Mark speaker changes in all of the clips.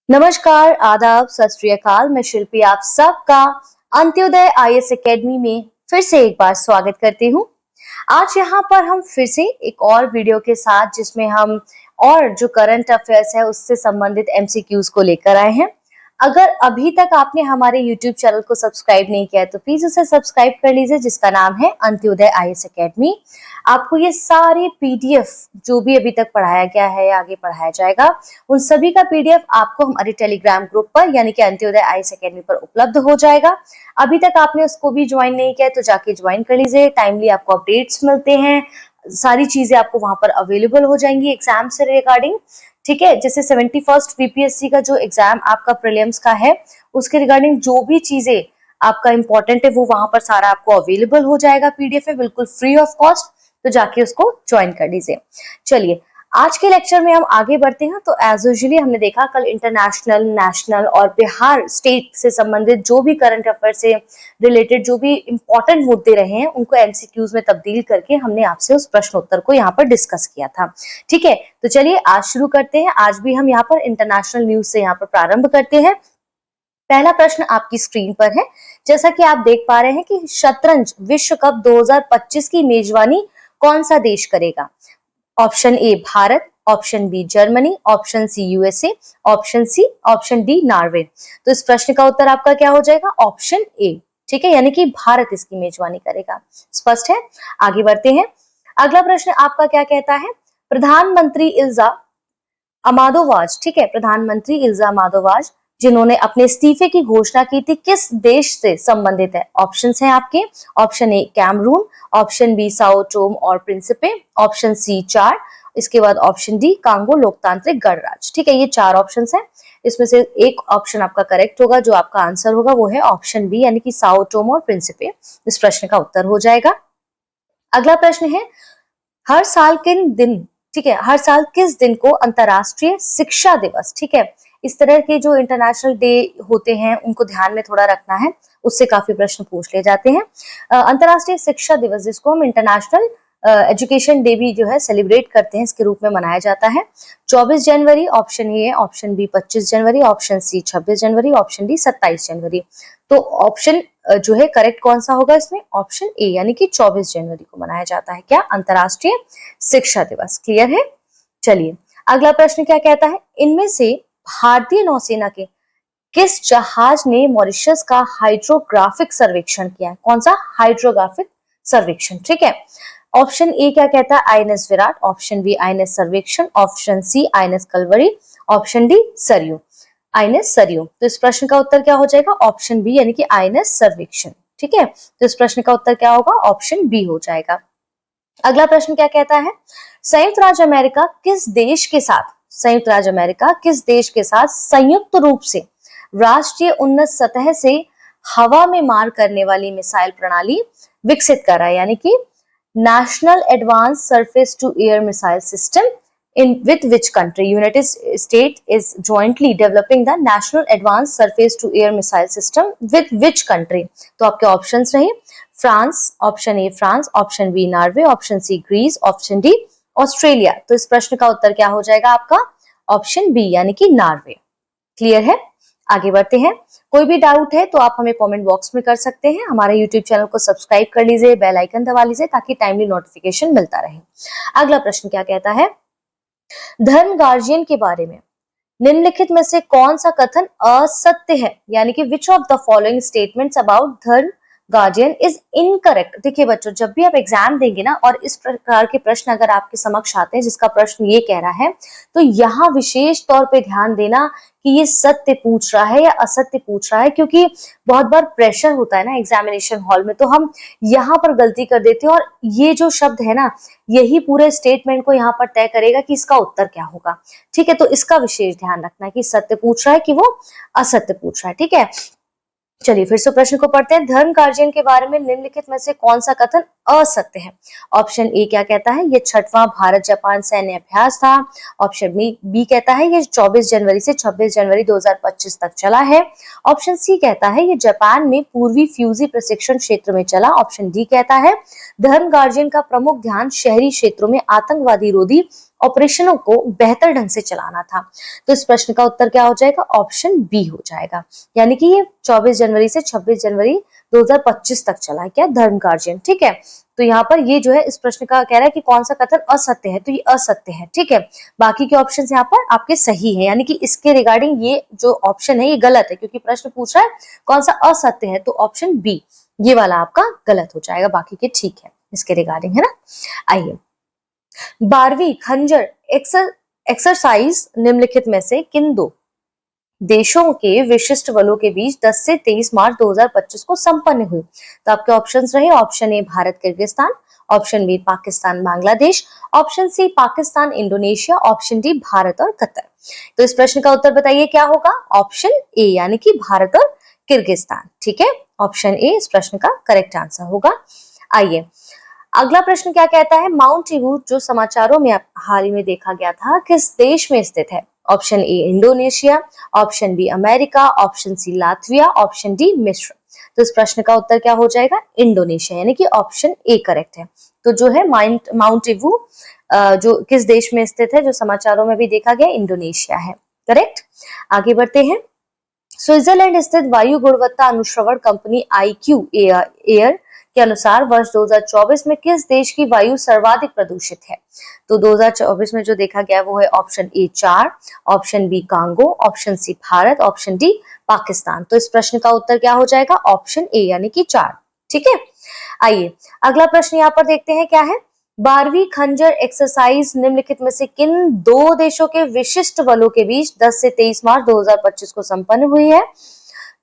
Speaker 1: नमस्कार, आदाब, सत श्री अकाल। मैं शिल्पी आप सबका अंत्योदय आईएएस एकेडमी में फिर से एक बार स्वागत करती हूँ। आज यहाँ पर हम फिर से एक और वीडियो के साथ जिसमें हम और जो करंट अफेयर्स है उससे संबंधित एमसीक्यूज को लेकर आए हैं। अगर अभी तक आपने हमारे YouTube चैनल को सब्सक्राइब नहीं किया है तो प्लीज उसे सब्सक्राइब कर लीजिए, जिसका नाम है अंत्योदय आईएएस एकेडमी। आपको ये सारे पीडीएफ जो भी अभी तक पढ़ाया गया है या आगे पढ़ाया जाएगा, उन सभी का पीडीएफ आपको हमारे टेलीग्राम ग्रुप पर यानी कि अंत्योदय आईएएस एकेडमी पर उपलब्ध हो जाएगा। अभी तक आपने उसको भी ज्वाइन नहीं किया है तो जाके ज्वाइन कर लीजिए। टाइमली आपको अपडेट्स मिलते हैं, सारी चीजें आपको वहां पर अवेलेबल हो जाएंगी एग्जाम से रिगार्डिंग। ठीक है, जैसे 71st बीपीएससी का जो एग्जाम आपका प्रीलिम्स का है उसके रिगार्डिंग जो भी चीजें आपका इंपॉर्टेंट है वो वहां पर सारा आपको अवेलेबल हो जाएगा पीडीएफ में, बिल्कुल फ्री ऑफ कॉस्ट। तो जाके उसको ज्वाइन कर लीजिए। चलिए आज के लेक्चर में हम आगे बढ़ते हैं। तो एज यूजुअली हमने देखा कल इंटरनेशनल, नेशनल और बिहार स्टेट से संबंधित जो भी करंट अफेयर से रिलेटेड जो भी इंपॉर्टेंट मुद्दे रहे हैं उनको एमसीक्यूज में तब्दील करके हमने आपसे उस प्रश्न उत्तर को यहाँ पर डिस्कस किया था। ठीक है, तो चलिए आज शुरू करते हैं। आज भी हम यहाँ पर इंटरनेशनल न्यूज से यहाँ पर प्रारंभ करते हैं। पहला प्रश्न आपकी स्क्रीन पर है। जैसा कि आप देख पा रहे हैं कि शतरंज विश्व कप 2025 की मेजबानी कौन सा देश करेगा? Option A Bharat, option B Germany, option C USA, option D Norway. तो इस प्रश्न का उत्तर आपका क्या हो जाएगा? Option A. ठीक है, यानी कि भारत इसकी मेजबानी करेगा। स्पष्ट है? आगे बढ़ते हैं। अगला प्रश्न आपका क्या कहता है? प्रधानमंत्री इल्जा अमादोवाज, ठीक है, प्रधानमंत्री इल्जा अमादोवाज जिन्होंने अपने इस्तीफे की घोषणा की थी, किस देश से संबंधित है? ऑप्शंस हैं आपके। Option A Cameroon, option B Sao Tome और प्रिंसिपे, ऑप्शन सी चार, इसके बाद ऑप्शन डी कांगो लोकतांत्रिक गणराज्य। ठीक है, ये चार ऑप्शंस हैं। इसमें से एक ऑप्शन आपका करेक्ट होगा, जो आपका आंसर होगा वो है ऑप्शन बी यानी कि साओ टोम और प्रिंसिपे। इस प्रश्न का उत्तर हो जाएगा। अगला प्रश्न है, हर साल किन दिन, ठीक है, हर साल किस दिन को अंतर्राष्ट्रीय शिक्षा दिवस, ठीक है, इस तरह के जो इंटरनेशनल डे होते हैं उनको ध्यान में थोड़ा रखना है, उससे काफी प्रश्न पूछ ले जाते हैं। अंतर्राष्ट्रीय शिक्षा दिवस जिसको हम इंटरनेशनल एजुकेशन डे भी जो है सेलिब्रेट करते हैं, इसके रूप में मनाया जाता है। 24 जनवरी ऑप्शन ए, ऑप्शन बी 25 जनवरी, ऑप्शन सी 26 जनवरी, ऑप्शन डी 27 जनवरी। तो ऑप्शन जो है करेक्ट कौन सा होगा इसमें? ऑप्शन ए यानी कि 24 जनवरी को मनाया जाता है क्या? अंतर्राष्ट्रीय शिक्षा दिवस। क्लियर है? चलिए अगला प्रश्न क्या कहता है? इनमें से भारतीय नौसेना के किस जहाज ने मॉरिशस का हाइड्रोग्राफिक सर्वेक्षण किया है? कौन सा? हाइड्रोग्राफिक सर्वेक्षण। ठीक है, ऑप्शन ए क्या कहता है? INS Virat, option B INS Sarvekshan, option C INS Kalvari, option D Saryu, INS Saryu. तो इस प्रश्न का उत्तर क्या हो जाएगा? ऑप्शन बी यानी कि आईएनएस सर्वेक्षण। ठीक है, तो इस प्रश्न का उत्तर क्या होगा? ऑप्शन बी हो जाएगा। अगला प्रश्न क्या कहता है? संयुक्त राज्य अमेरिका किस देश के साथ, संयुक्त राज्य अमेरिका किस देश के साथ संयुक्त रूप से राष्ट्रीय उन्नत सतह से हवा में मार करने वाली मिसाइल प्रणाली विकसित कर रहा है? यानी कि national advance surface to air missile system in with which country? United States is jointly developing the national advanced surface to air missile system with which country? तो आपके ऑप्शंस रहे France, option A France, option B Norway, option C Greece, option D Australia. तो इस प्रश्न का उत्तर क्या हो जाएगा आपका? ऑप्शन बी यानी कि नॉर्वे। क्लियर है? आगे बढ़ते हैं। कोई भी डाउट है तो आप हमें कमेंट बॉक्स में कर सकते हैं। हमारे यूट्यूब चैनल को सब्सक्राइब कर लीजिए, बेल आइकन दबा लीजिए ताकि टाइमली नोटिफिकेशन मिलता रहे। अगला प्रश्न क्या कहता है? धर्म गार्जियन के बारे में निम्नलिखित में से कौन सा कथन असत्य है? यानी कि which of the following statements about धर्म गार्जियन इज इनकरेक्ट। देखिए बच्चों, जब भी आप एग्जाम देंगे ना और इस प्रकार के प्रश्न अगर आपके समक्ष आते हैं जिसका प्रश्न ये कह रहा है, तो यहाँ विशेष तौर पे ध्यान देना कि ये सत्य पूछ रहा है या असत्य पूछ रहा है, क्योंकि बहुत बार प्रेशर होता है ना एग्जामिनेशन हॉल में, तो हम यहाँ पर गलती कर देते हैं और ये जो शब्द है ना यही पूरे स्टेटमेंट को यहाँ पर तय करेगा कि इसका उत्तर क्या होगा। ठीक है, तो इसका विशेष ध्यान रखना है कि सत्य पूछ रहा है कि वो असत्य पूछ रहा है। ठीक है, चलिए फिर से प्रश्न को पढ़ते हैं। धर्म गार्जियन के बारे में निम्नलिखित में से कौन सा कथन असत्य है? ऑप्शन ए क्या कहता है? ये 6वां भारत जापान सैन्य अभ्यास था। ऑप्शन बी कहता है ये 24 जनवरी से 26 जनवरी 2025 तक चला है। ऑप्शन सी कहता है ये जापान में पूर्वी फ्यूजी प्रशिक्षण क्षेत्र में चला। ऑप्शन डी कहता है धर्म गार्जियन का प्रमुख ध्यान शहरी क्षेत्रों में आतंकवादी रोधी ऑपरेशनों को बेहतर ढंग से चलाना था। तो इस प्रश्न का उत्तर क्या हो जाएगा? ऑप्शन बी हो जाएगा। यानी कि ये 24 जनवरी से 26 जनवरी 2025 तक चला है, क्या? धर्म गार्जियन। ठीक है, तो यहाँ पर ये जो है इस प्रश्न का कह रहा है कि कौन सा कथन असत्य है, तो ये असत्य है। ठीक है, बाकी के ऑप्शन यहाँ पर आपके सही है, यानी कि इसके रिगार्डिंग ये जो ऑप्शन है ये गलत है, क्योंकि प्रश्न पूछ रहा है कौन सा असत्य है, तो ऑप्शन बी ये वाला आपका गलत हो जाएगा, बाकी के ठीक है इसके रिगार्डिंग, है ना। आइए, 12वीं खंजर एक्सरसाइज निम्नलिखित में से किन दो देशों के विशिष्ट बलों के बीच 10 से 23 मार्च 2025 को संपन्न हुई? तो आपके ऑप्शंस रहे option A Bharat Kyrgyzstan, option B Pakistan Bangladesh, option C Pakistan Indonesia, option D Bharat और कतर। तो इस प्रश्न का उत्तर बताइए क्या होगा? ऑप्शन ए यानी कि भारत और किर्गिस्तान। ठीक है, ऑप्शन ए इस प्रश्न का करेक्ट आंसर होगा। आइए, अगला प्रश्न क्या कहता है? माउंट ईबू जो समाचारों में हाल ही में देखा गया था, किस देश में स्थित है? Option A Indonesia, option B America, option C Latvia, option D मिस्र। तो इस प्रश्न का उत्तर क्या हो जाएगा? इंडोनेशिया, यानी कि ऑप्शन ए करेक्ट है। तो जो है माउंट ईबू जो किस देश में स्थित है, जो समाचारों में भी देखा गया, इंडोनेशिया है। करेक्ट। आगे बढ़ते हैं। स्विट्जरलैंड स्थित वायु गुणवत्ता अनुश्रवण कंपनी IQ एयर के अनुसार वर्ष 2024 में किस देश की वायु सर्वाधिक प्रदूषित है? तो 2024 में जो देखा गया वो है option A 4, option B Congo, option C Bharat, option D Pakistan. तो इस प्रश्न का उत्तर क्या हो जाएगा? ऑप्शन ए यानी कि 4। ठीक है, आइए अगला प्रश्न यहाँ पर देखते हैं क्या है। 12वीं खंजर एक्सरसाइज निम्नलिखित में से किन दो देशों के विशिष्ट बलों के बीच 10 से 23 मार्च 2025 को संपन्न हुई है?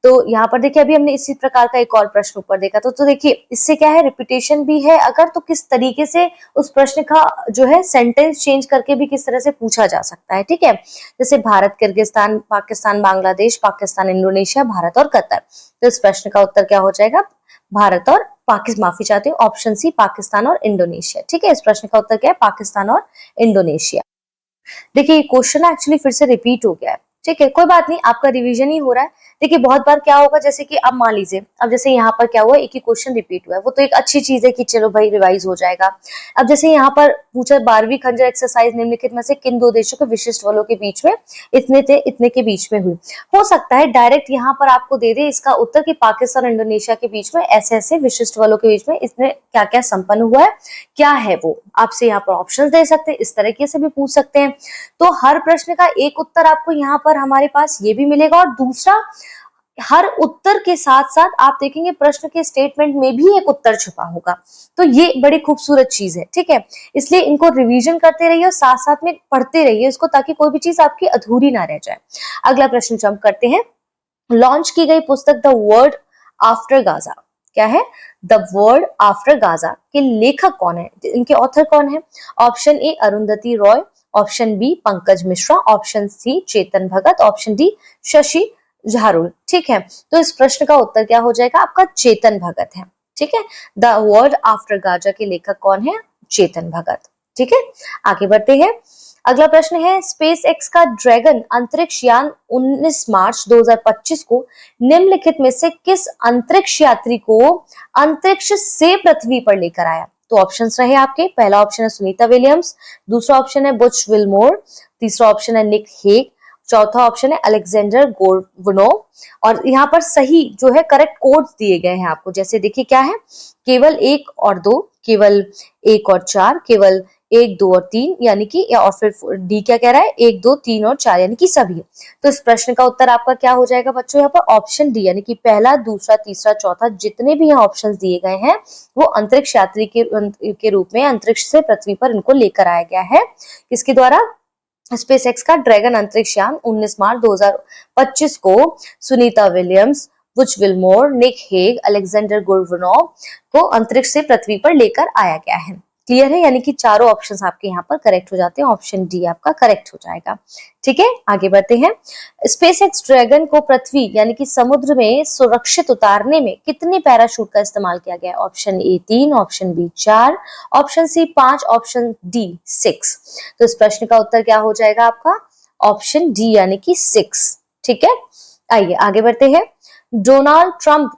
Speaker 1: तो यहाँ पर देखिए अभी हमने इसी प्रकार का एक और प्रश्न ऊपर देखा तो देखिए इससे क्या है, रिपीटेशन भी है अगर, तो किस तरीके से उस प्रश्न का जो है सेंटेंस चेंज करके भी किस तरह से पूछा जा सकता है। ठीक है, जैसे भारत किर्गिस्तान, पाकिस्तान बांग्लादेश, पाकिस्तान इंडोनेशिया, भारत और कतर। तो इस प्रश्न का उत्तर क्या हो जाएगा? भारत और पाकिस्तान, माफी चाहती हूँ, ऑप्शन सी पाकिस्तान और इंडोनेशिया। ठीक है, इस प्रश्न का उत्तर क्या है? पाकिस्तान और इंडोनेशिया। देखिए ये क्वेश्चन एक्चुअली फिर से रिपीट हो गया है। ठीक है, कोई बात नहीं, आपका रिवीजन ही हो रहा है। देखिए बहुत बार क्या होगा, जैसे कि अब मान लीजिए अब जैसे यहाँ पर क्या हुआ, एक ही क्वेश्चन रिपीट हुआ है, वो तो एक अच्छी चीज है कि चलो भाई रिवाइज हो जाएगा। अब जैसे यहाँ पर पूछा 12वीं खंजर एक्सरसाइज निम्नलिखित में से किन दो देशों के विशिष्ट बलों के बीच में इतने के बीच में हुई। हो सकता है डायरेक्ट यहाँ पर आपको दे दे इसका उत्तर कि पाकिस्तान और इंडोनेशिया के बीच में ऐसे ऐसे विशिष्ट बलों के बीच में इसमें क्या क्या संपन्न हुआ है, क्या है वो आपसे यहाँ पर ऑप्शन दे सकते हैं, इस तरीके से भी पूछ सकते हैं। तो हर प्रश्न का एक उत्तर आपको यहाँ पर हमारे पास ये भी मिलेगा, और दूसरा हर उत्तर के साथ साथ आप देखेंगे प्रश्न के स्टेटमेंट में भी एक उत्तर छुपा होगा। तो ये बड़ी खूबसूरत चीज है। ठीक है, इसलिए इनको रिवीजन करते रहिए और साथ साथ में पढ़ते रहिए इसको, ताकि कोई भी चीज आपकी अधूरी ना रह जाए। अगला प्रश्न जंप करते हैं। लॉन्च की गई पुस्तक द वर्ल्ड आफ्टर गाजा, क्या है? द वर्ल्ड आफ्टर गाजा के लेखक कौन है, इनके ऑथर कौन है? Option A Arundhati Roy, option B Pankaj Mishra, option C Chetan Bhagat, option D Shashi झारुल। ठीक है, तो इस प्रश्न का उत्तर क्या हो जाएगा आपका? चेतन भगत है। ठीक है, द वर्ल्ड आफ्टर गाजा के लेखक कौन है? चेतन भगत। ठीक है, आगे बढ़ते हैं। अगला प्रश्न है, स्पेस एक्स का ड्रैगन अंतरिक्ष यान 19 मार्च 2025 को निम्नलिखित में से किस अंतरिक्ष यात्री को अंतरिक्ष से पृथ्वी पर लेकर आया? तो ऑप्शंस रहे आपके, पहला ऑप्शन है सुनीता विलियम्स, दूसरा ऑप्शन है बुच विलमोर, तीसरा ऑप्शन है निक हेग, चौथा ऑप्शन है अलेक्जेंडर गोर्वनोव। और यहाँ पर सही जो है करेक्ट कोड्स दिए गए हैं आपको, जैसे देखिए क्या है, केवल 1 और 2, केवल 1 और 4, केवल 1, 2 और 3, यानी कि, और फिर डी क्या कह रहा है? 1, 2, 3 और 4, यानी कि सभी। तो इस प्रश्न का उत्तर आपका क्या हो जाएगा बच्चों? यहाँ पर ऑप्शन डी, यानी कि पहला, दूसरा, तीसरा, चौथा, जितने भी यहाँ ऑप्शन दिए गए हैं वो अंतरिक्ष यात्री के रूप में अंतरिक्ष से पृथ्वी पर इनको लेकर आया गया है। किसके द्वारा? स्पेस एक्स का ड्रैगन अंतरिक्ष यान 19 मार्च 2025 को Sunita Williams, Butch Wilmore, Nick Hague, Alexander Gorbunov को अंतरिक्ष से पृथ्वी पर लेकर आया गया है। क्लियर है, यानी कि चारों ऑप्शंस आपके यहाँ पर करेक्ट हो जाते हैं, ऑप्शन डी आपका करेक्ट हो जाएगा। ठीक है, आगे बढ़ते हैं। स्पेस एक्स ड्रैगन को पृथ्वी यानी कि समुद्र में सुरक्षित उतारने में कितने पैराशूट का इस्तेमाल किया गया? Option A 3, option B 4, option C 5, option D 6। तो इस प्रश्न का उत्तर क्या हो जाएगा आपका? ऑप्शन डी यानी कि 6। ठीक है, आइए आगे बढ़ते हैं। डोनाल्ड ट्रंप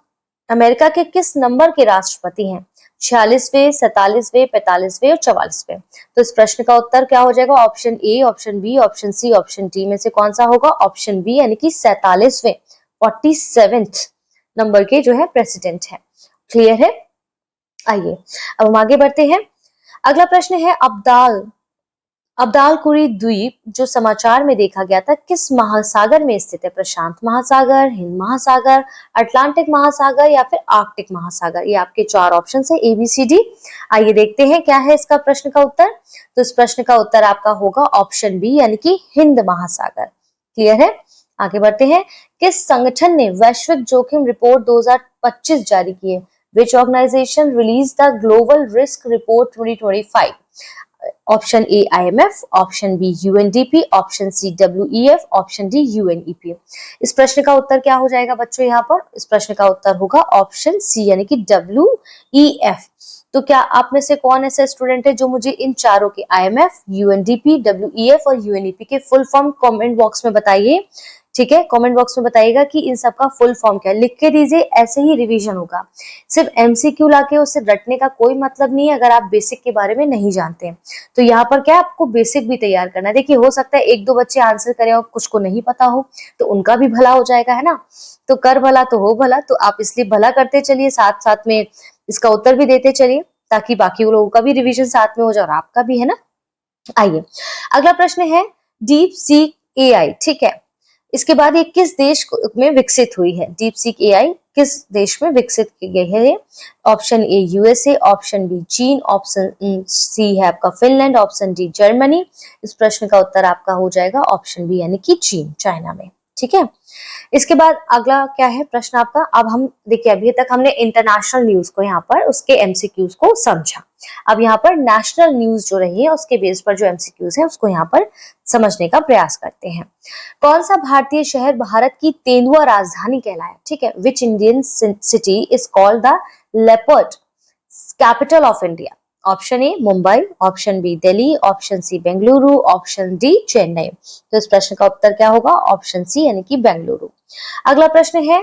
Speaker 1: अमेरिका के किस नंबर के राष्ट्रपति हैं? 46वें, 47वें, 45वें और 44वें। तो इस प्रश्न का उत्तर क्या हो जाएगा? Option A, option B, option C, option D में से कौन सा होगा? ऑप्शन बी यानी कि 47वें, 47th नंबर के जो है प्रेसिडेंट है। क्लियर है? आइए अब हम आगे बढ़ते हैं। अगला प्रश्न है अब्दालकुरी द्वीप जो समाचार में देखा गया था किस महासागर में स्थित है? प्रशांत महासागर, हिंद महासागर, अटलांटिक महासागर या फिर आर्कटिक महासागर। ये आपके चार ऑप्शन है ABCD। आइए देखते हैं क्या है इसका प्रश्न का उत्तर। तो इस प्रश्न का उत्तर आपका होगा ऑप्शन बी यानी कि हिंद महासागर। क्लियर है? आगे बढ़ते हैं। किस संगठन ने वैश्विक जोखिम रिपोर्ट 2025 जारी की है? Which organization released the Global Risk Report 2025? Option A IMF, option B UNDP, option C WEF, option D UNEP। इस प्रश्न का उत्तर क्या हो जाएगा बच्चों? यहाँ पर इस प्रश्न का उत्तर होगा ऑप्शन सी यानी कि WEF। तो क्या आप में से कौन ऐसा स्टूडेंट है जो मुझे इन चारों के IMF, UNDP, WEF और UNEP के फुल फॉर्म कमेंट बॉक्स में बताइए। ठीक है, कमेंट बॉक्स में बताइएगा कि इन सब का फुल फॉर्म क्या है, लिख के दीजिए। ऐसे ही रिवीजन होगा, सिर्फ MCQ लाके उससे रटने का कोई मतलब नहीं है अगर आप बेसिक के बारे में नहीं जानते हैं। तो यहाँ पर क्या आपको बेसिक भी तैयार करना है। देखिए हो सकता है एक दो बच्चे आंसर करें और कुछ को नहीं पता हो, तो उनका भी भला हो जाएगा, है ना। तो कर भला तो हो भला, तो आप इसलिए भला करते चलिए, साथ साथ में इसका उत्तर भी देते चलिए ताकि बाकी लोगों का भी रिवीजन साथ में हो जाए और आपका भी, है ना। आइए अगला प्रश्न है डीप सीक AI। ठीक है, इसके बाद ये किस देश में विकसित हुई है? डीप सीक AI किस देश में विकसित की गई है? Option A USA, option B चीन, ऑप्शन सी है आपका फिनलैंड, ऑप्शन डी जर्मनी। इस प्रश्न का उत्तर आपका हो जाएगा ऑप्शन बी यानी कि चीन, चाइना में। ठीक है, इसके बाद अगला क्या है प्रश्न आपका। अब हम देखिए अभी तक हमने इंटरनेशनल न्यूज को यहाँ पर उसके MCQs को समझा। अब यहाँ पर नेशनल न्यूज जो रही है उसके बेस पर जो MCQs है उसको यहाँ पर समझने का प्रयास करते हैं। कौन सा भारतीय शहर भारत की तेंदुआ राजधानी कहलाया? ठीक है, which Indian city is called the leopard capital of India? Option A Mumbai, option B Delhi, option C Bengaluru, option D Chennai. तो इस प्रश्न का उत्तर क्या होगा? ऑप्शन सी यानी कि बेंगलुरु। अगला प्रश्न है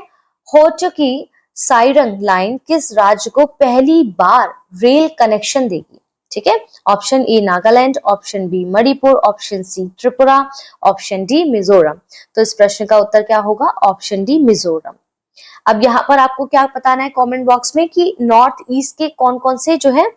Speaker 1: होचुकी साइरंग लाइन किस राज्य को पहली बार रेल कनेक्शन देगी? ठीक है, option A Nagaland, option B Manipur, option C Tripura, option D Mizoram. तो इस प्रश्न का उत्तर क्या होगा? Option D Mizoram. अब यहाँ पर आपको क्या बताना है कमेंट बॉक्स में कि नॉर्थ ईस्ट के कौन कौन से जो है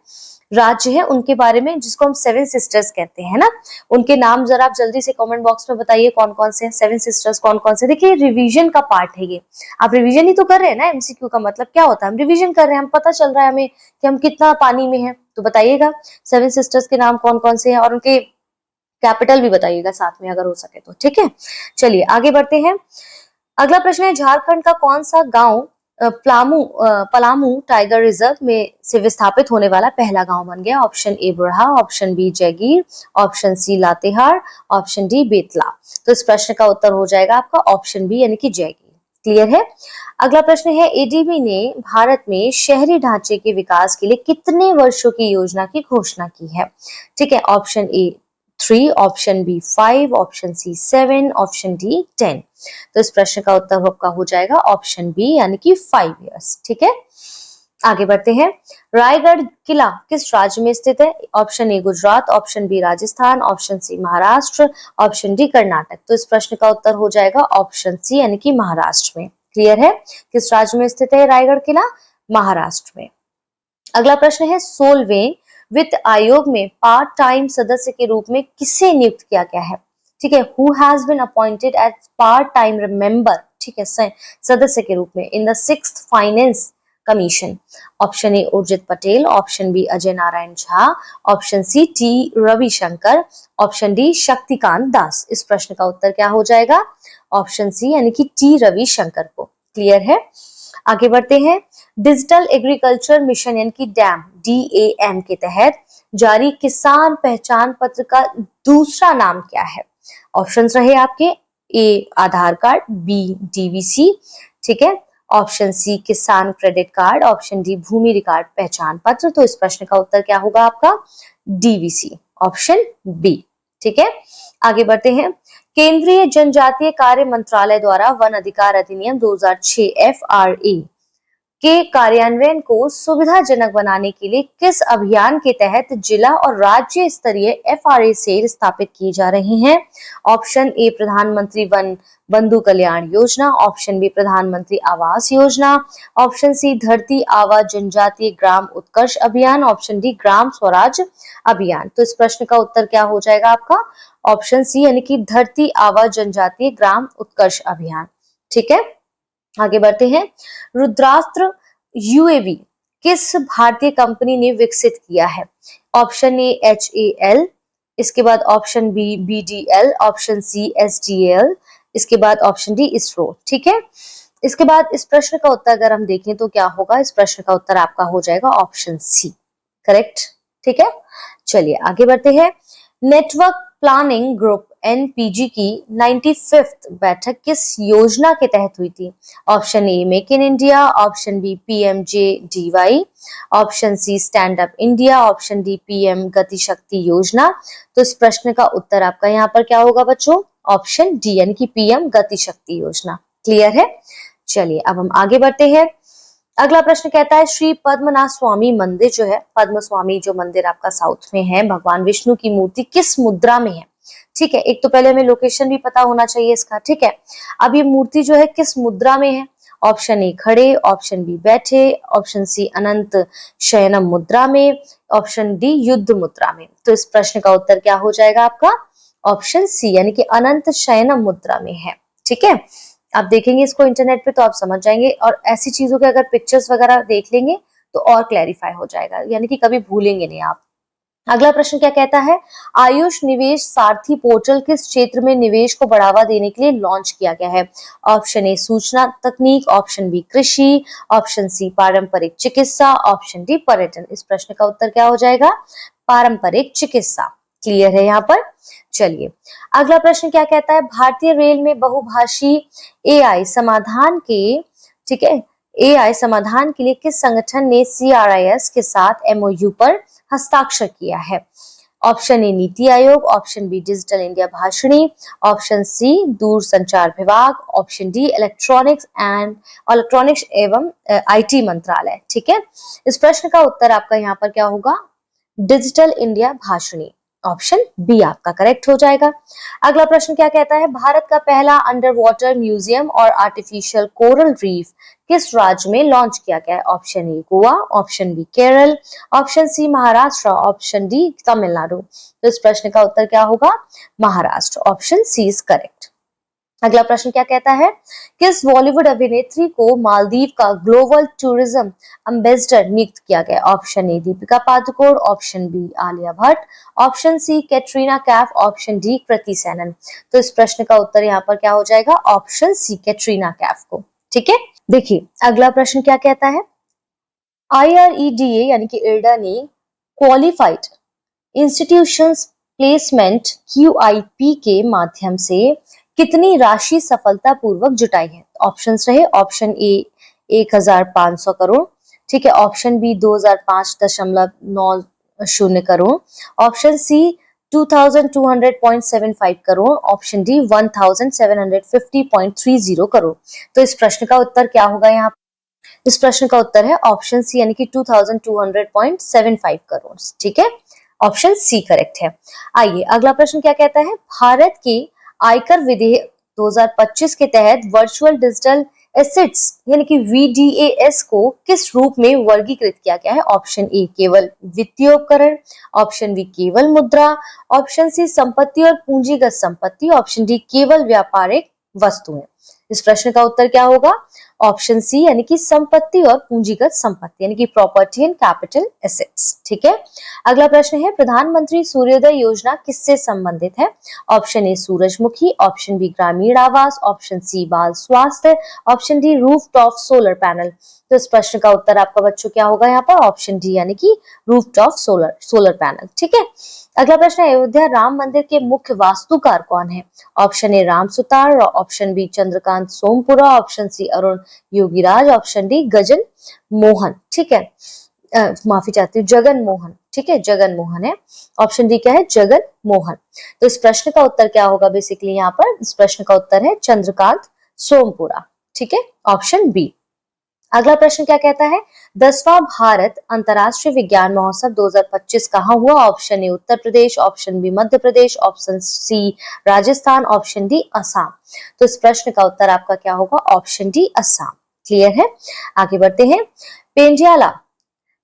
Speaker 1: राज्य है उनके बारे में, जिसको हम सेवन सिस्टर्स कहते हैं ना, उनके नाम जरा आप जल्दी से कमेंट बॉक्स में बताइए कौन कौन से हैं सेवन सिस्टर्स, कौन कौन से। देखिए रिवीजन का पार्ट है ये, आप रिवीजन ही तो कर रहे हैं ना। MCQ का मतलब क्या होता है? हम रिवीजन कर रहे हैं, हम पता चल रहा है हमें कि हम कितना पानी में है। तो बताइएगा सेवन सिस्टर्स के नाम कौन कौन से हैं और उनके कैपिटल भी बताइएगा साथ में अगर हो सके तो। ठीक है, चलिए आगे बढ़ते हैं। अगला प्रश्न है झारखंड का कौन सा गांव पलामू टाइगर रिजर्व में से विस्थापित होने वाला पहला गांव बन गया? Option A Budha, option B Jaigir, option C Latehar, option D Betla. तो इस प्रश्न का उत्तर हो जाएगा आपका ऑप्शन बी यानी कि जयगीर। क्लियर है? अगला प्रश्न है ADB ने भारत में शहरी ढांचे के विकास के लिए कितने वर्षों की योजना की घोषणा की है? ठीक है, option A 3, option B 5, option C 7, option D 10। तो इस प्रश्न का उत्तर आपका हो जाएगा ऑप्शन बी यानी कि 5 इयर्स। ठीक है, आगे बढ़ते हैं। रायगढ़ किला किस राज्य में स्थित है? Option A Gujarat, option B Rajasthan, option C Maharashtra, option D Karnataka. तो इस प्रश्न का उत्तर हो जाएगा ऑप्शन सी यानी कि महाराष्ट्र में। क्लियर है? किस राज्य में स्थित है रायगढ़ किला? महाराष्ट्र में। अगला प्रश्न है 16वें वित्त आयोग में पार्ट टाइम सदस्य के रूप में किसे नियुक्त किया गया है? ठीक है, who has been appointed as part time member, ठीक है, सदस्य के रूप में in the 6th finance commission? Option A Urjit Patel, option B Ajay Narayan Jha, option C T Ravishankar, option D Shaktikanta Das. इस प्रश्न का उत्तर क्या हो जाएगा? ऑप्शन सी यानी कि T रविशंकर को। क्लियर है? आगे बढ़ते हैं। डिजिटल एग्रीकल्चर मिशन यानी कि DAM के तहत जारी किसान पहचान पत्र का दूसरा नाम क्या है? ऑप्शंस रहे आपके ए आधार कार्ड, बी DVC, ठीक है, ऑप्शन सी किसान क्रेडिट कार्ड, ऑप्शन डी भूमि रिकॉर्ड पहचान पत्र। तो इस प्रश्न का उत्तर क्या होगा आपका? DVC, option B. ठीक है, आगे बढ़ते हैं। केंद्रीय जनजातीय कार्य मंत्रालय द्वारा वन अधिकार अधिनियम 2006 FRA के कार्यान्वयन को सुविधाजनक बनाने के लिए किस अभियान के तहत जिला और राज्य स्तरीय एफआरए सेल स्थापित किए जा रहे हैं? ऑप्शन ए प्रधानमंत्री वन बंधु कल्याण योजना, ऑप्शन बी प्रधानमंत्री आवास योजना, ऑप्शन सी धरती आवा जनजातीय ग्राम उत्कर्ष अभियान, ऑप्शन डी ग्राम स्वराज अभियान। तो इस प्रश्न का उत्तर क्या हो जाएगा आपका? ऑप्शन सी यानी कि धरती आवा जनजातीय ग्राम उत्कर्ष अभियान। ठीक है, आगे बढ़ते हैं। रुद्रास्त्र यूएवी किस भारतीय कंपनी ने विकसित किया है? ऑप्शन ए HAL, इसके बाद option B BDL, option C SDL, इसके बाद ऑप्शन डी इसरो। ठीक है, इसके बाद इस प्रश्न का उत्तर अगर हम देखें तो क्या होगा? इस प्रश्न का उत्तर आपका हो जाएगा ऑप्शन सी, करेक्ट। ठीक है, चलिए आगे बढ़ते हैं। नेटवर्क प्लानिंग ग्रुप NPG की 95th बैठक किस योजना के तहत हुई थी? Option A make in India, option B PMJDY, option C stand up India, option D PM Gati शक्ति योजना। तो इस प्रश्न का उत्तर आपका यहाँ पर क्या होगा बच्चों? ऑप्शन डी यानी कि PM गति शक्ति योजना। क्लियर है? चलिए अब हम आगे बढ़ते हैं। अगला प्रश्न कहता है श्री पद्मनाभ स्वामी मंदिर जो है, पद्म स्वामी जो मंदिर आपका साउथ में है, भगवान विष्णु की मूर्ति किस मुद्रा में है? ठीक है, एक तो पहले हमें लोकेशन भी पता होना चाहिए इसका। ठीक है, अब ये मूर्ति जो है किस मुद्रा में है? ऑप्शन ए खड़े, ऑप्शन बी बैठे, ऑप्शन सी अनंत शयनम मुद्रा में, ऑप्शन डी युद्ध मुद्रा में। तो इस प्रश्न का उत्तर क्या हो जाएगा आपका? ऑप्शन सी यानी कि अनंत शयनम मुद्रा में है। ठीक है, आप देखेंगे इसको इंटरनेट पे तो आप समझ जाएंगे, और ऐसी चीजों के अगर पिक्चर्स वगैरह देख लेंगे तो और क्लैरिफाई हो जाएगा, यानी कि कभी भूलेंगे नहीं आप। अगला प्रश्न क्या कहता है? आयुष निवेश सारथी पोर्टल किस क्षेत्र में निवेश को बढ़ावा देने के लिए लॉन्च किया गया है? ऑप्शन ए सूचना तकनीक, ऑप्शन बी कृषि, ऑप्शन सी पारंपरिक चिकित्सा, ऑप्शन डी पर्यटन। इस प्रश्न का उत्तर क्या हो जाएगा? पारंपरिक चिकित्सा। क्लियर है यहाँ पर? चलिए अगला प्रश्न क्या कहता है? भारतीय रेल में बहुभाषी AI समाधान के, ठीक है, AI समाधान के लिए किस संगठन ने CRIS के साथ MOU पर हस्ताक्षर किया है? ऑप्शन ए NITI Aayog, option B digital India Bhashini, option C दूरसंचार विभाग, ऑप्शन डी इलेक्ट्रॉनिक्स एवं IT मंत्रालय। ठीक है, इस प्रश्न का उत्तर आपका यहाँ पर क्या होगा? Digital India Bhashini, option B आपका करेक्ट हो जाएगा। अगला प्रश्न क्या कहता है? भारत का पहला अंडर वाटर म्यूजियम और आर्टिफिशियल कोरल रीफ किस राज्य में लॉन्च किया गया है? Option A Goa, option B Kerala, option C Maharashtra, option D Tamil Nadu. तो इस प्रश्न का उत्तर क्या होगा? Maharashtra, option C is correct. अगला प्रश्न क्या कहता है? किस बॉलीवुड अभिनेत्री को मालदीव का ग्लोबल टूरिज्म एम्बेसडर नियुक्त किया गया? Option A Deepika Padukone, option B Alia Bhatt, option C Katrina Kaif, option D Kriti Sanon. तो इस प्रश्न का उत्तर यहाँ पर क्या हो जाएगा? ऑप्शन सी कैटरीना कैफ को। ठीक है, देखिए अगला प्रश्न क्या कहता है? IREDA यानी कि इरडा ने क्वालिफाइड इंस्टीट्यूशंस प्लेसमेंट QIP के माध्यम से कितनी राशि सफलतापूर्वक जुटाई है? ऑप्शंस रहे, ऑप्शन ए 1500 करोड़, ठीक है, option B 2005.90 crore, option C 2200.75 crore, option D 1750.30 crore. तो इस प्रश्न का उत्तर क्या होगा? यहाँ इस प्रश्न का उत्तर है ऑप्शन सी यानी कि 2200.75 करोड़। ठीक है, ऑप्शन सी करेक्ट है। आइए अगला प्रश्न क्या कहता है? भारत के आयकर विधेयक 2025 के तहत वर्चुअल डिजिटल एसेट्स यानी कि VDAS को किस रूप में वर्गीकृत किया गया है? ऑप्शन ए केवल वित्तीय उपकरण, ऑप्शन बी केवल मुद्रा, ऑप्शन सी संपत्ति और पूंजीगत संपत्ति, ऑप्शन डी केवल व्यापारिक वस्तुएं। इस प्रश्न का उत्तर क्या होगा? ऑप्शन सी यानी कि संपत्ति और पूंजीगत संपत्ति यानी कि प्रॉपर्टी एंड कैपिटल एसेट्स। ठीक है, अगला प्रश्न है प्रधानमंत्री सूर्योदय योजना किससे संबंधित है? ऑप्शन ए सूरजमुखी, option B Gramin Awas, option C बाल स्वास्थ्य, option D rooftop solar panel. तो इस प्रश्न का उत्तर आपका बच्चों क्या होगा यहाँ पर? ऑप्शन डी यानी कि रूफटॉप सोलर पैनल। ठीक है, अगला प्रश्न है अयोध्या राम मंदिर के मुख्य वास्तुकार कौन है? Option A Ram Sutar, option B Chandrakant Sompura, option C Arun Yogiraj, option D Gajan Mohan. ठीक है, माफी चाहती हूँ, जगन मोहन। ठीक है, जगन मोहन है। ऑप्शन डी क्या है? जगन मोहन। तो इस प्रश्न का उत्तर क्या होगा? बेसिकली यहाँ पर इस प्रश्न का उत्तर है चंद्रकांत सोमपुरा। ठीक है, ऑप्शन बी। अगला प्रश्न क्या कहता है, 10वां भारत अंतर्राष्ट्रीय विज्ञान महोत्सव 2025 कहाँ हुआ? Option A Uttar Pradesh, option B Madhya Pradesh, option C Rajasthan, option D Assam. तो इस प्रश्न का उत्तर आपका क्या होगा? Option D Assam. क्लियर है? आगे बढ़ते हैं। पेंडियाला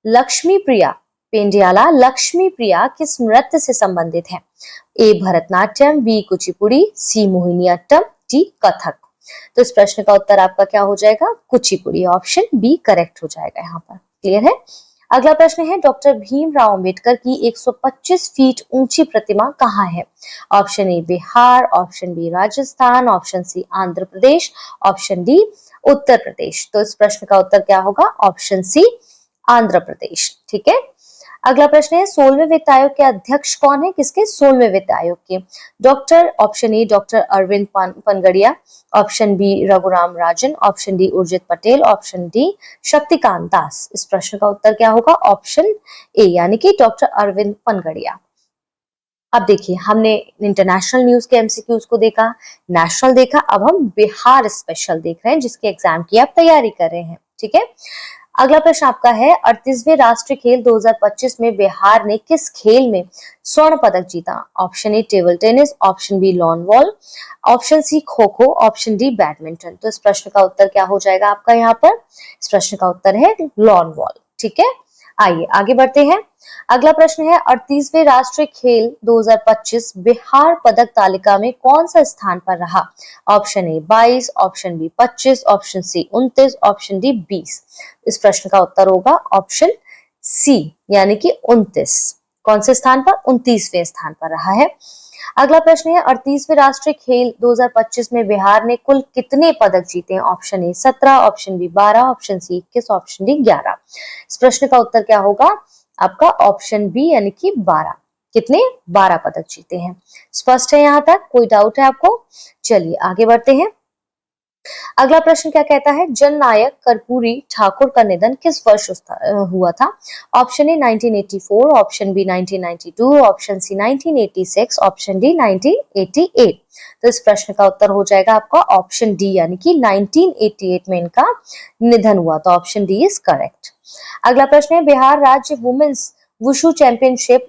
Speaker 1: लक्ष्मी प्रिया पेंडियाला लक्ष्मी प्रिया किस नृत्य से संबंधित है? ए भरतनाट्यम, बी कुचिपुड़ी, सी मोहिनीअट्टम, डी कथक। तो इस प्रश्न का उत्तर आपका क्या हो जाएगा? कुचिपुड़ी। ऑप्शन बी करेक्ट हो जाएगा यहाँ पर। क्लियर है? अगला प्रश्न है, डॉक्टर भीमराव अंबेडकर की 125 फीट ऊंची प्रतिमा कहाँ है? Option A Bihar, option B Rajasthan, option C Andhra Pradesh, option D Uttar Pradesh. तो इस प्रश्न का उत्तर क्या होगा? Option C Andhra Pradesh. ठीक है। अगला प्रश्न है, 16वें वित्त आयोग के अध्यक्ष कौन है? किसके? 16वें वित्त आयोग के doctor, option A doctor Arvind Panagariya, option B Raghuram Rajan, option D Urjit Patel, option D Shaktikanta Das. इस प्रश्न का उत्तर क्या होगा? ऑप्शन ए यानी कि डॉक्टर अरविंद पनगड़िया। अब देखिए, हमने इंटरनेशनल न्यूज के एमसीक्यूज को देखा, नेशनल देखा, अब हम बिहार स्पेशल देख रहे हैं जिसके एग्जाम की आप तैयारी कर रहे हैं। ठीक है। अगला प्रश्न आपका है, 38वें राष्ट्रीय खेल 2025 में बिहार ने किस खेल में स्वर्ण पदक जीता? Option A table tennis, option B lawn bowl, option C kho kho, option D badminton. तो इस प्रश्न का उत्तर क्या हो जाएगा आपका यहाँ पर? इस प्रश्न का उत्तर है लॉन वॉल। ठीक है। आइए आगे बढ़ते हैं। अगला प्रश्न है, 38वें राष्ट्रीय खेल 2025 बिहार पदक तालिका में कौन सा स्थान पर रहा? Option A 22, option B 25, option C 29, option D 20। इस प्रश्न का उत्तर होगा ऑप्शन सी यानी कि 29। कौन से स्थान पर? 29वें स्थान पर रहा है। अगला प्रश्न है, 38वें राष्ट्रीय खेल 2025 में बिहार ने कुल कितने पदक जीते हैं? Option A 17, option B 12, option C 21, option D 11। इस प्रश्न का उत्तर क्या होगा आपका? ऑप्शन बी यानी कि 12। कितने? 12 पदक जीते हैं। स्पष्ट है यहाँ तक? कोई डाउट है आपको? चलिए आगे बढ़ते हैं। अगला प्रश्न क्या कहता है, जननायक कर्पूरी ठाकुर का निधन किस वर्ष हुआ था? Option A 1984, option B 1992, option C 1986, option D 1988। तो इस प्रश्न का उत्तर हो जाएगा आपका ऑप्शन डी यानी कि 1988 में इनका निधन हुआ। तो ऑप्शन डी इज करेक्ट। अगला प्रश्न है, बिहार राज्य वुमेन्स वुशु चैंपियनशिप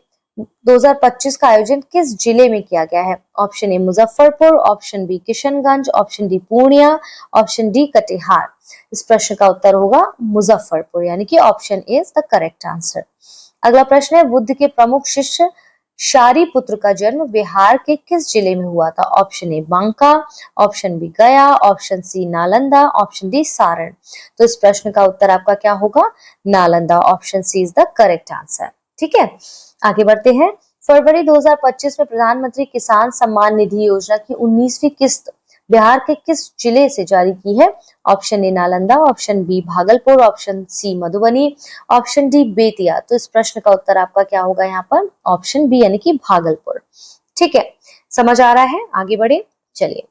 Speaker 1: 2025 का आयोजन किस जिले में किया गया है? Option A Muzaffarpur, option B Kishanganj, option D Purnia, option D Katihar. इस प्रश्न का उत्तर होगा मुजफ्फरपुर यानी कि option A is the correct answer. अगला प्रश्न है, बुद्ध के प्रमुख शिष्य शारिपुत्र का जन्म बिहार के किस जिले में हुआ था? Option A Banka, option B Gaya, option C Nalanda, option D Saran. तो इस प्रश्न का उत्तर आपका क्या होगा? Nalanda. Option C is the correct answer. ठीक है। आगे बढ़ते हैं। फरवरी 2025 में प्रधानमंत्री किसान सम्मान निधि योजना की 19वीं किस्त बिहार के किस जिले से जारी की है? Option A Nalanda, option B Bhagalpur, option C Madhubani, option D Bettiah. तो इस प्रश्न का उत्तर आपका क्या होगा यहाँ पर? ऑप्शन बी यानी कि भागलपुर। ठीक है, समझ आ रहा है? आगे बढ़े, चलिए।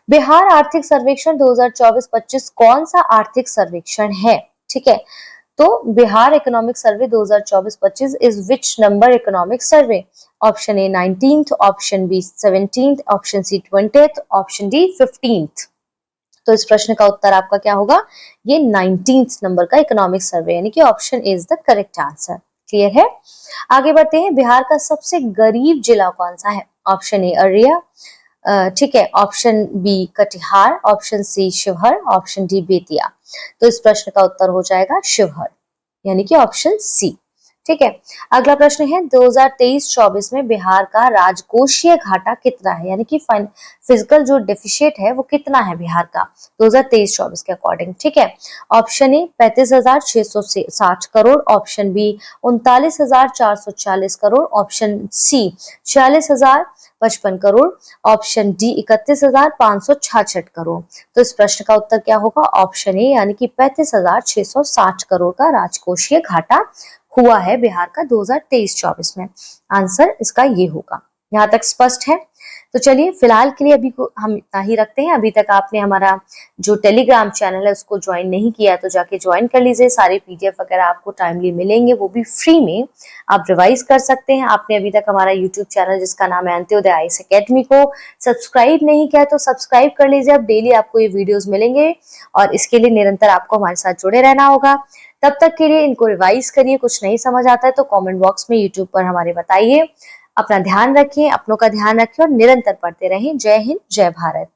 Speaker 1: बिहार आर्थिक सर्वेक्षण 2024-25 कौन सा आर्थिक सर्वेक्षण है? ठीक है, तो Bihar economic survey 2024-25 is which number economic survey? Option A 19th, option B 17th, option C 20th, option D 15th। तो इस प्रश्न का उत्तर आपका क्या होगा? ये 19th नंबर का इकोनॉमिक सर्वे यानी कि option A is the correct answer. Clear है? आगे बढ़ते हैं। बिहार का सबसे गरीब जिला कौन सा है? ऑप्शन ए अररिया, ठीक है, option B Katihar, option C Sheohar, option D Bettiah. तो इस प्रश्न का उत्तर हो जाएगा शिवहर यानी कि ऑप्शन सी। ठीक है। अगला प्रश्न है, 2023-24 में बिहार का राजकोषीय घाटा कितना है? यानी कि फिजिकल जो डेफिशिएट है वो कितना है बिहार का 2023-24 के अकॉर्डिंग? ठीक है, option A 35,660 crore, option B 39,440 crore, option C 46,055 crore, option D 31,566 crore. तो इस प्रश्न का उत्तर क्या होगा? ऑप्शन ए यानी कि 35,660 करोड़ का राजकोषीय घाटा हुआ है बिहार का 2023-24 में। आंसर इसका ये होगा। यहाँ तक स्पष्ट है? तो चलिए फिलहाल के लिए अभी को हम इतना ही रखते हैं। अभी तक आपने हमारा जो टेलीग्राम चैनल है उसको ज्वाइन नहीं किया तो जाके ज्वाइन कर लीजिए। सारे पीडीएफ वगैरह आपको टाइमली मिलेंगे, वो भी फ्री में। आप रिवाइज कर सकते हैं। आपने अभी तक हमारा यूट्यूब चैनल जिसका नाम है अंत्योदय आईएएस अकेडमी को सब्सक्राइब नहीं किया तो सब्सक्राइब कर लीजिए। अब डेली आपको ये वीडियोस मिलेंगे और इसके लिए निरंतर आपको हमारे साथ जुड़े रहना होगा। तब तक के लिए इनको रिवाइज करिए। कुछ नहीं समझ आता है तो कमेंट बॉक्स में यूट्यूब पर हमारे बताइए। अपना ध्यान रखिए, अपनों का ध्यान रखिए और निरंतर पढ़ते रहें। जय हिंद, जय भारत।